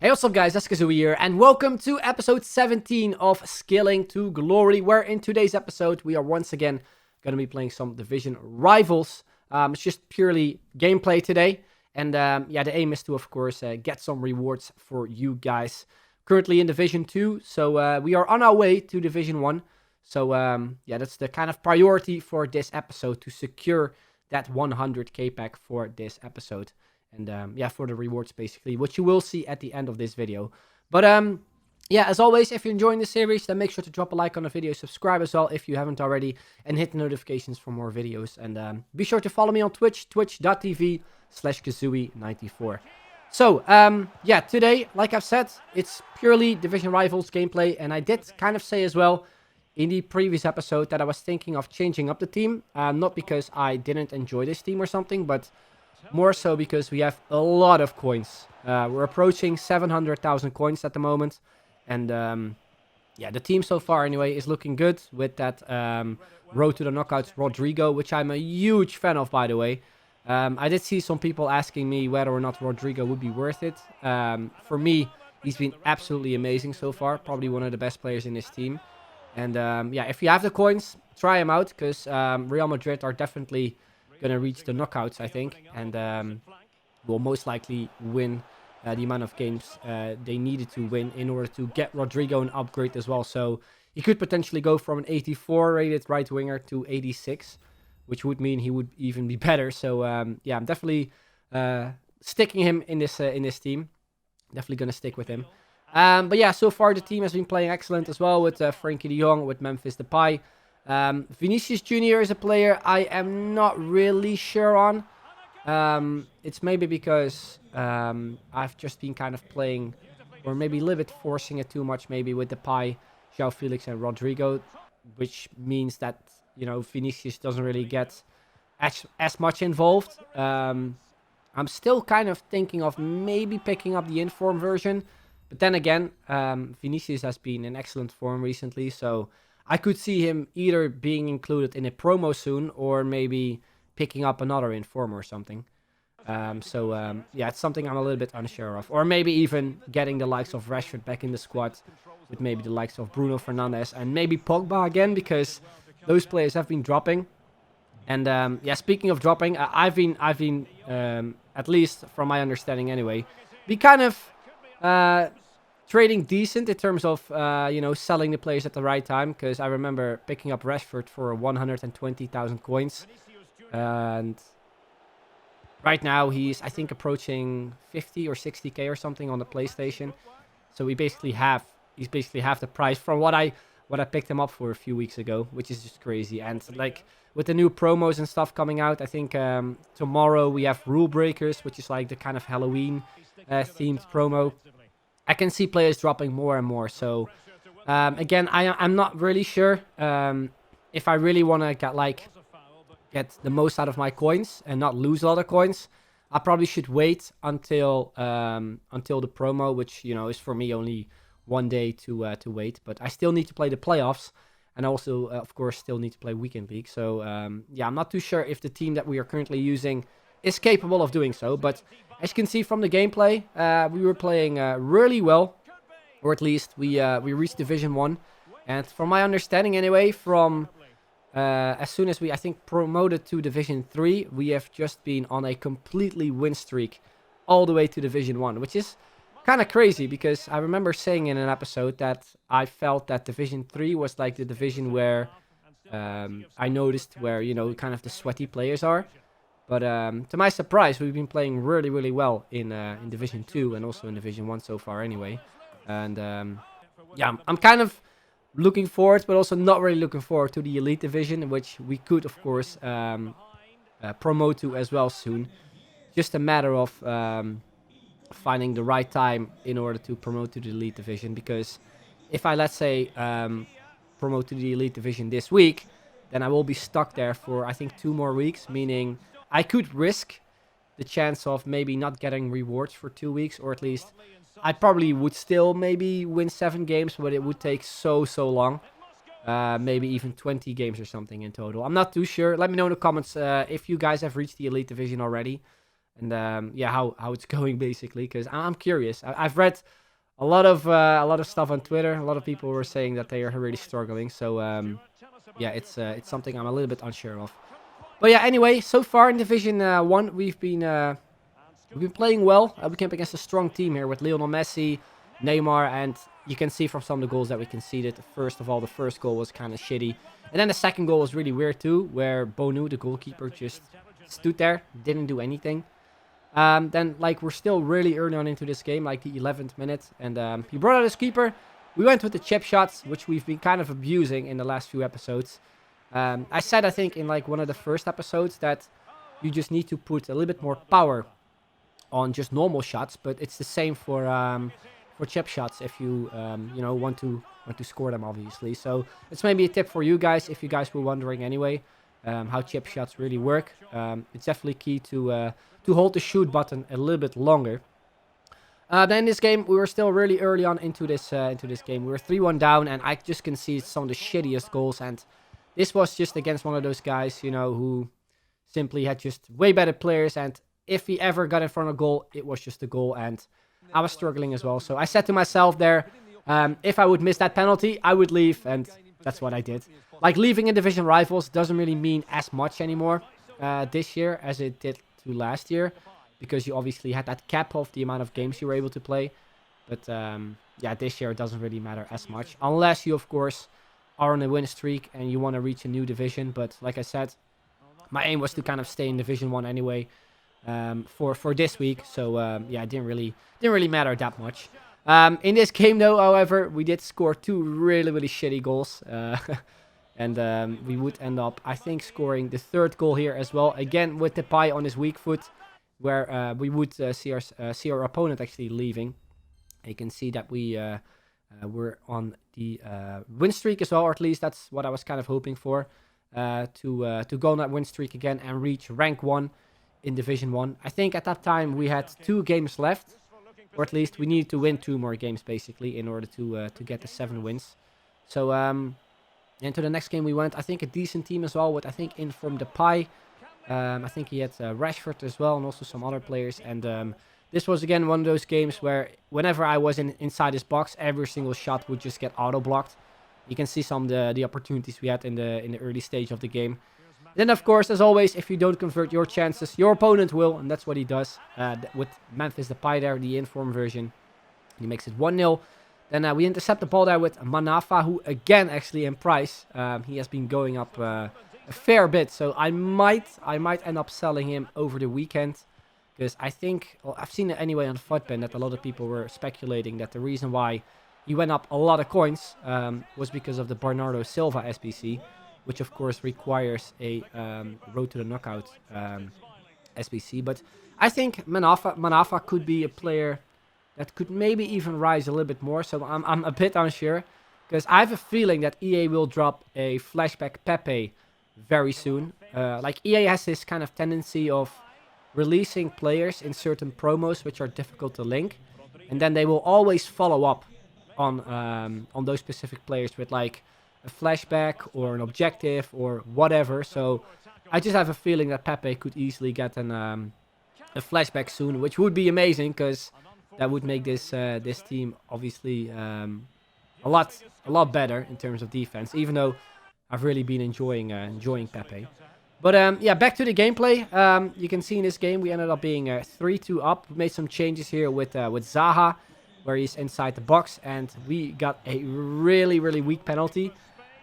Hey, what's up guys, 𝐻𝐤𝐤 here, and welcome to episode 17 of Scaling to Glory, where in today's episode we are once again going to be playing some Division Rivals. It's just purely gameplay today, and yeah, the aim is to, of course, get some rewards for you guys. Currently in Division 2, so we are on our way to Division 1. So yeah, that's the kind of priority for this episode, to secure that 100k pack for this episode. And yeah, for the rewards basically, which you will see at the end of this video. But yeah, as always, if you're enjoying the series, then make sure to drop a like on the video, subscribe as well if you haven't already, and hit the notifications for more videos. And be sure to follow me on Twitch, twitch.tv/𝐋𝐤𝐤𝐞94. So yeah, today, like I've said, it's purely Division Rivals gameplay, and I did kind of say as well in the previous episode that I was thinking of changing up the team, not because I didn't enjoy this team or something, but more so because we have a lot of coins. We're approaching 700,000 coins at the moment. And yeah, the team so far anyway is looking good with that road to the knockouts 𝐷rodrigo, which I'm a huge fan of, by the way. I did see some people asking me whether or not 𝐷rodrigo would be worth it. For me, he's been absolutely amazing so far. Probably one of the best players in this team. And yeah, if you have the coins, try him out, because Real Madrid are definitely gonna reach the knockouts, I think, and will most likely win the amount of games they needed to win in order to get 𝐷rodrigo an upgrade as well. So he could potentially go from an 84 rated right winger to 86, which would mean he would even be better. So yeah, I'm definitely sticking him in this team. Definitely gonna stick with him. But yeah, so far the team has been playing excellent as well, with Frenkie de Jong, with Memphis Depay. Vinicius Jr. is a player I am not really sure on. It's maybe because I've just been kind of playing, or maybe a little bit forcing it too much, maybe with Depay, João Felix and 𝐷rodrigo, which means that, you know, Vinicius doesn't really get as much involved. I'm still kind of thinking of maybe picking up the inform version, but then again, Vinicius has been in excellent form recently, so I could see him either being included in a promo soon, or maybe picking up another inform or something. So yeah, it's something I'm a little bit unsure of. Or maybe even getting the likes of Rashford back in the squad, with maybe the likes of Bruno Fernandes and maybe Pogba again, because those players have been dropping. And yeah, speaking of dropping, I've been at least from my understanding anyway, be kind of trading decent in terms of, you know, selling the players at the right time. Because I remember picking up Rashford for 120,000 coins. And right now he's, I think, approaching 50 or 60k or something on the PlayStation. So he's basically half the price from what I picked him up for a few weeks ago, which is just crazy. And like with the new promos and stuff coming out, I think tomorrow we have Rule Breakers, which is like the kind of Halloween themed promo. I can see players dropping more and more. So again, I'm not really sure if I really want to get the most out of my coins and not lose a lot of coins. I probably should wait until the promo, which, you know, is for me only one day to wait. But I still need to play the playoffs, and also of course still need to play weekend league. So yeah, I'm not too sure if the team that we are currently using is capable of doing so. But as you can see from the gameplay, we were playing really well, or at least we reached Division 1. And from my understanding anyway, from as soon as we, I think, promoted to Division 3, we have just been on a completely win streak all the way to Division 1, which is kind of crazy, because I remember saying in an episode that I felt that Division 3 was like the division where I noticed where, you know, kind of the sweaty players are. But to my surprise, we've been playing really, really well in Division 2 and also in Division 1 so far anyway. And yeah, I'm kind of looking forward, but also not really looking forward to the Elite Division, which we could, of course, promote to as well soon. Just a matter of finding the right time in order to promote to the Elite Division, because if I, let's say, promote to the Elite Division this week, then I will be stuck there for, I think, 2 more weeks, meaning I could risk the chance of maybe not getting rewards for 2 weeks, or at least I probably would still maybe win 7 games, but it would take so long. Maybe even 20 games or something in total. I'm not too sure. Let me know in the comments if you guys have reached the Elite Division already. and yeah, how it's going basically, because I'm curious. I've read a lot of stuff on Twitter. A lot of people were saying that they are really struggling. So yeah, it's something I'm a little bit unsure of. But yeah, anyway, so far in Division 1, we've been playing well. We came up against a strong team here with Lionel Messi, Neymar, and you can see from some of the goals that we conceded. First of all, the first goal was kind of shitty. And then the second goal was really weird too, where Bonu, the goalkeeper, just stood there, didn't do anything. Then, like, we're still really early on into this game, like the 11th minute. And he brought out his keeper. We went with the chip shots, which we've been kind of abusing in the last few episodes. I said, I think, in like one of the first episodes that you just need to put a little bit more power on just normal shots, but it's the same for chip shots if you you know, want to score them, obviously. So it's maybe a tip for you guys if you guys were wondering anyway, how chip shots really work. It's definitely key to hold the shoot button a little bit longer. Then in this game, we were still really early on into this game. We were 3-1 down, and I just conceded some of the shittiest goals. And this was just against one of those guys, you know, who simply had just way better players. And if he ever got in front of goal, it was just a goal. And I was struggling as well. So I said to myself there, if I would miss that penalty, I would leave. And that's what I did. Like, leaving in Division Rivals doesn't really mean as much anymore this year as it did to last year, because you obviously had that cap of the amount of games you were able to play. But yeah, this year it doesn't really matter as much, unless you, of course, are on a win streak and you want to reach a new division. But like I said, my aim was to kind of stay in Division 1 anyway, for this week. So yeah, it didn't really matter that much. In this game though, however, we did score 2 really shitty goals. And we would end up, I think, scoring the 3rd goal here as well. Again, with Depay on his weak foot, where we would see our opponent actually leaving. You can see that we were on the win streak as well, or at least that's what I was kind of hoping for, to go on that win streak again and reach rank 1 in Division 1. I think at that time we had 2 games left, or at least we needed to win 2 more games basically in order to get the 7 wins. So into the next game we went, I think, a decent team as well, with, I think, in from Depay. I think he had Rashford as well, and also some other players. And this was again one of those games where whenever I was inside this box, every single shot would just get auto blocked. You can see some of the opportunities we had in the early stage of the game. Then, of course, as always, if you don't convert your chances, your opponent will, and that's what he does. With Memphis Depay there, the inform version, he makes it 1-0. Then we intercept the ball there with Manafa, who again, actually, in price, he has been going up a fair bit. So I might end up selling him over the weekend, because I think, well, I've seen it anyway on FUTBin that a lot of people were speculating that the reason why he went up a lot of coins was because of the Bernardo Silva SBC, which of course requires a road to the knockout SBC. But I think Manafa could be a player that could maybe even rise a little bit more. So I'm a bit unsure, because I have a feeling that EA will drop a flashback Pepe very soon. Like, EA has this kind of tendency of releasing players in certain promos which are difficult to link, and then they will always follow up on those specific players with like a flashback or an objective or whatever. So I just have a feeling that Pepe could easily get a flashback soon, which would be amazing, because that would make this this team obviously a lot better in terms of defense, even though I've really been enjoying Pepe. But yeah, back to the gameplay. You can see in this game we ended up being 3-2 up. We made some changes here with Zaha, where he's inside the box, and we got a really weak penalty.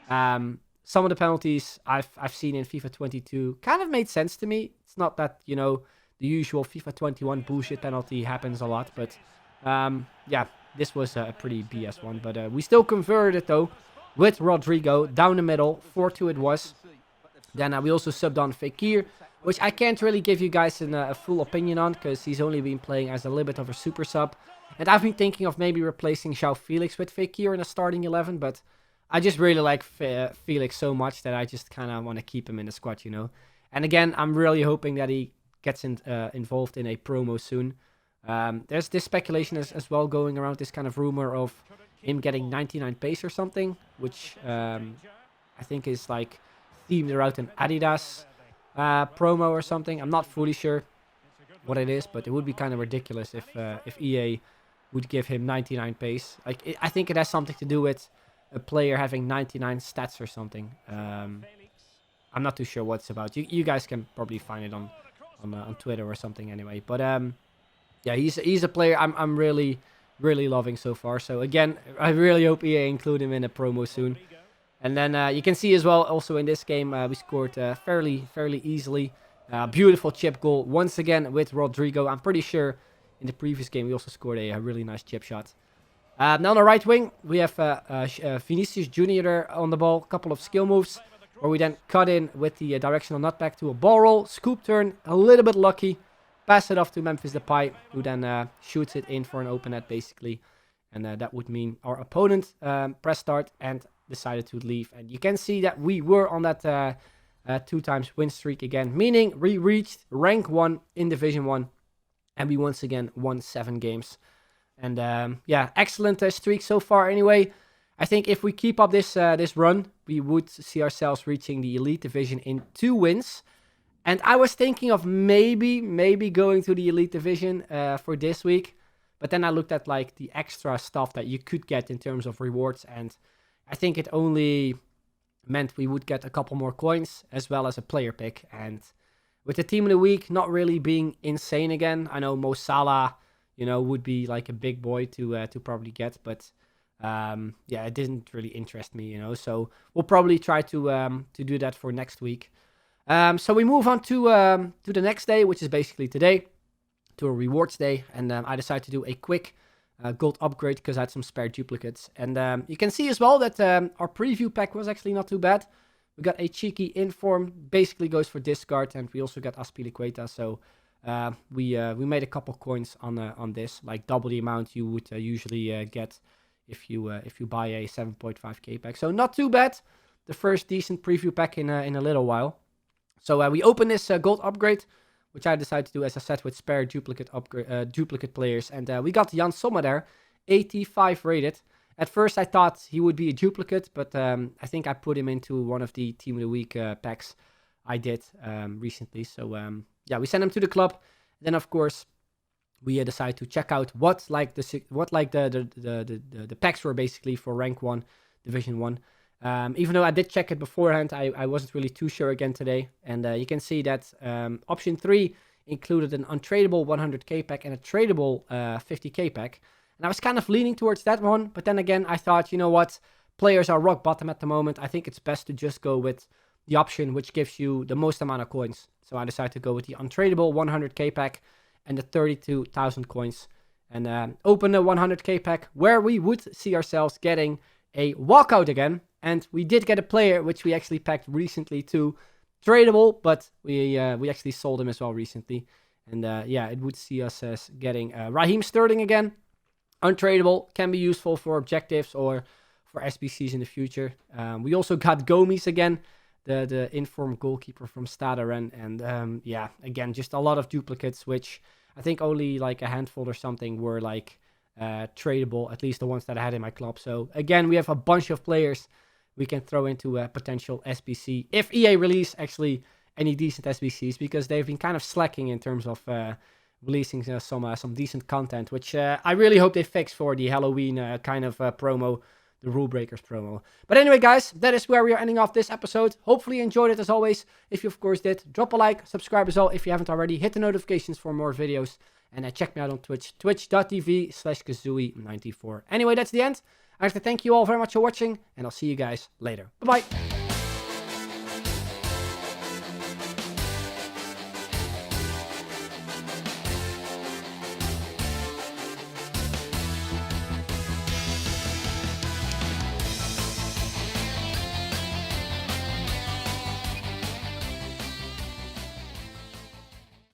Some of the penalties I've seen in FIFA 22 kind of made sense to me. It's not that, you know, the usual FIFA 21 bullshit penalty happens a lot, but yeah, this was a pretty BS one. But we still converted it though with Rodrigo down the middle. 4-2 it was. Then we also subbed on 𝐋𝐤𝐤𝐞, which I can't really give you guys a full opinion on, because he's only been playing as a little bit of a super sub. And I've been thinking of maybe replacing João Felix with 𝐋𝐤𝐤𝐞 in a starting 11, but I just really like Felix so much that I just kind of want to keep him in the squad, you know. And again, I'm really hoping that he gets involved in a promo soon. There's this speculation as well going around, this kind of rumor of him getting 99 pace or something, which I think is like themed around an Adidas promo or something. I'm not fully sure. what it is, but it would be kind of ridiculous if EA would give him 99 pace. Like, I think it has something to do with a player having 99 stats or something. I'm not too sure what it's about. You guys can probably find it on Twitter or something anyway. But yeah, he's a player I'm really loving so far. So again, I really hope EA include him in a promo soon. And then you can see as well, also in this game, we scored fairly easily. Beautiful chip goal once again with Rodrigo. I'm pretty sure in the previous game we also scored a really nice chip shot. Now on the right wing, we have Vinicius Jr. there on the ball. A couple of skill moves where we then cut in with the directional nutback to a ball roll. Scoop turn, a little bit lucky. Pass it off to Memphis Depay, who then shoots it in for an open net basically. And that would mean our opponent pressed start and decided to leave. And you can see that we were on that 2 times win streak again, meaning we reached rank 1 in Division 1. And we once again won 7 games. And yeah, excellent streak so far anyway. I think if we keep up this run, we would see ourselves reaching the Elite Division in 2 wins. And I was thinking of maybe going to the Elite Division for this week. But then I looked at like the extra stuff that you could get in terms of rewards. And I think it only meant we would get a couple more coins as well as a player pick. And with the team of the week not really being insane again, I know Mo Salah, you know, would be like a big boy to probably get, but yeah, it didn't really interest me, you know. So we'll probably try to do that for next week. So we move on to the next day, which is basically today, to a rewards day, and I decided to do a quick gold upgrade because I had some spare duplicates. And you can see as well that our preview pack was actually not too bad. We got a cheeky inform, basically goes for discard, and we also got Azpilicueta. So we made a couple coins on this, like double the amount you would usually get if you buy a 7.5k pack. So not too bad. The first decent preview pack in a little while. So we open this gold upgrade, which I decided to do, as I said, with spare duplicate players, and we got Jan Sommer there, 85 rated. At first, I thought he would be a duplicate, but I think I put him into one of the Team of the Week packs I did recently. So yeah, we sent him to the club. Then, of course, we decided to check out what the packs were basically for rank 1, Division 1. Even though I did check it beforehand, I wasn't really too sure again today. And you can see that option 3 included an untradeable 100k pack and a tradable 50k pack. And I was kind of leaning towards that one, but then again, I thought, you know what, players are rock bottom at the moment. I think it's best to just go with the option which gives you the most amount of coins. So I decided to go with the untradeable 100k pack and the 32,000 coins. And open the 100k pack where we would see ourselves getting a walkout again. And we did get a player which we actually packed recently too. Tradable, but we actually sold him as well recently. And yeah, it would see us as getting Raheem Sterling again. Untradeable, can be useful for objectives or for SBCs in the future. We also got Gomes again, the informed goalkeeper from Stade Rennes. And yeah, again, just a lot of duplicates, which I think only like a handful or something were like tradable, at least the ones that I had in my club. So again, we have a bunch of players we can throw into a potential SBC if EA release actually any decent SBCs, because they've been kind of slacking in terms of releasing some decent content, which I really hope they fix for the Halloween kind of promo, the Rule Breakers promo. But anyway, guys, that is where we are ending off this episode. Hopefully you enjoyed it as always. If you, of course, did, drop a like, subscribe as well if you haven't already. Hit the notifications for more videos. And check me out on Twitch, twitch.tv/𝐋𝐢𝐤𝐞94. Anyway, that's the end. I have to thank you all very much for watching, and I'll see you guys later. Bye-bye.